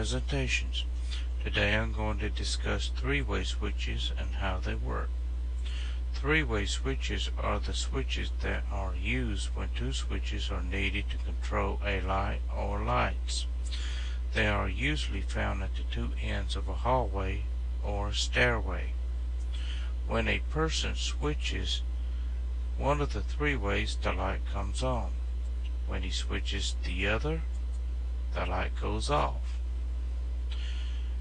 presentations. Today I'm going to discuss three-way switches and how they work. Three-way switches are the switches that are used when two switches are needed to control a light or lights. They are usually found at the two ends of a hallway or stairway. When a person switches one of the three ways, the light comes on. When he switches the other, the light goes off.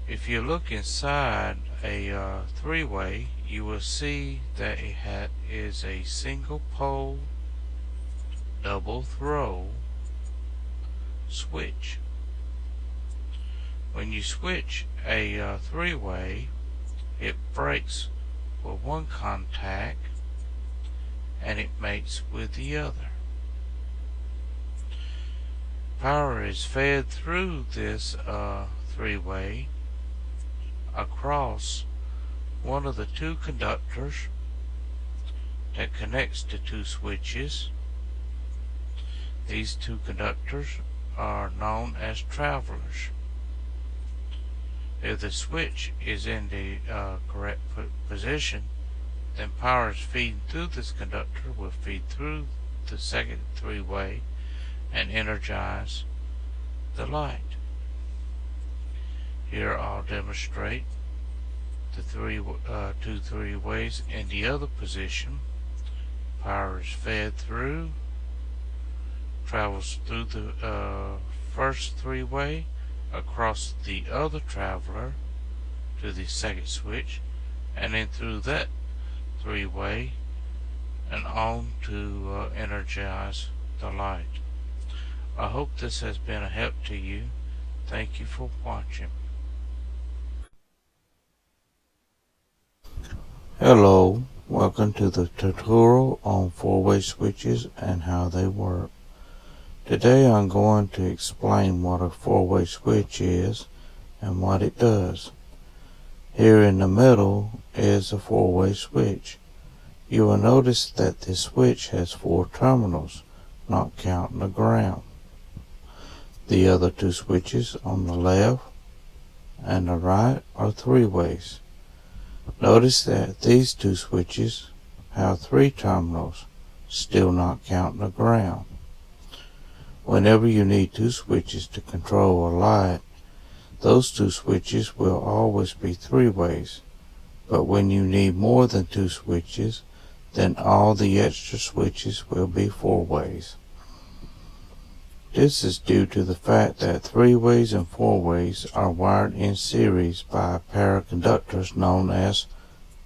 If you look inside a three-way, you will see that it is a single pole, double throw switch. When you switch a three-way, it breaks with one contact and it mates with the other. Power is fed through this three-way across one of the two conductors that connects the two switches. These two conductors are known as travelers. If the switch is in the correct position, then power is feeding through this conductor will feed through the second three-way and energize the light. Here I'll demonstrate the two three-ways in the other position. Power is fed through, travels through the first three-way, across the other traveler to the second switch, and then through that three-way and on to energize the light. I hope this has been a help to you. Thank you for watching. Hello, welcome to the tutorial on four-way switches and how they work. Today I'm going to explain what a four-way switch is and what it does. Here in the middle is a four-way switch. You will notice that this switch has four terminals, not counting the ground. The other two switches on the left and the right are three-ways. Notice that these two switches have three terminals, still not counting the ground. Whenever you need two switches to control a light, those two switches will always be three-ways. But when you need more than two switches, then all the extra switches will be four-ways. This is due to the fact that three-ways and four-ways are wired in series by a pair of conductors known as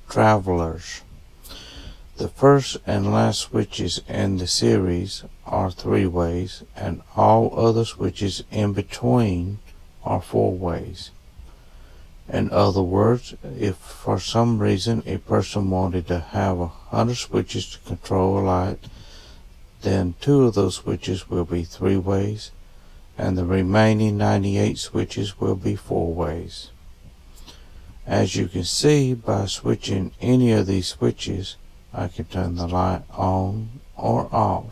travelers. The first and last switches in the series are three-ways, and all other switches in between are four-ways. In other words, if for some reason a person wanted to have 100 switches to control a light, then two of those switches will be three-ways, and the remaining 98 switches will be four-ways. As you can see, by switching any of these switches, I can turn the light on or off.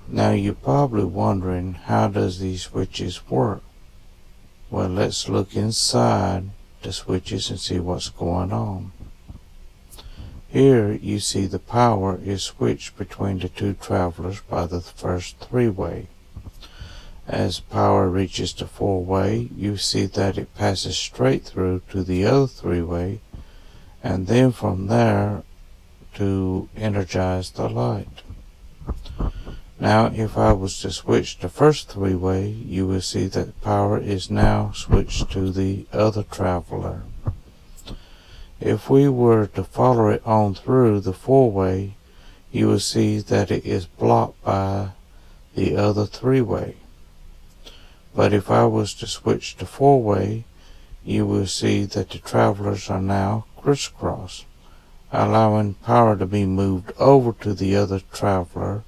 Now you're probably wondering, how does these switches work? Well, let's look inside the switches and see what's going on. Here you see the power is switched between the two travelers by the first three-way. As power reaches the four-way, you see that it passes straight through to the other three-way, and then from there to energize the light. Now if I was to switch the first three-way, you will see that power is now switched to the other traveler. If we were to follow it on through the four-way, you will see that it is blocked by the other three-way. But if I was to switch to four-way, you will see that the travelers are now crisscross, allowing power to be moved over to the other traveler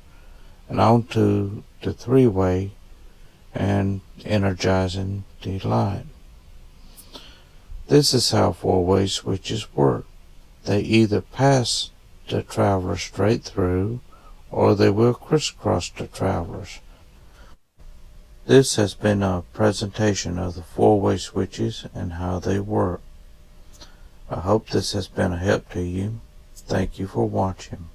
and onto the three-way and energizing the light. This is how four-way switches work. They either pass the traveler straight through, or they will crisscross the travelers. This has been a presentation of the 4-way switches and how they work. I hope this has been a help to you. Thank you for watching.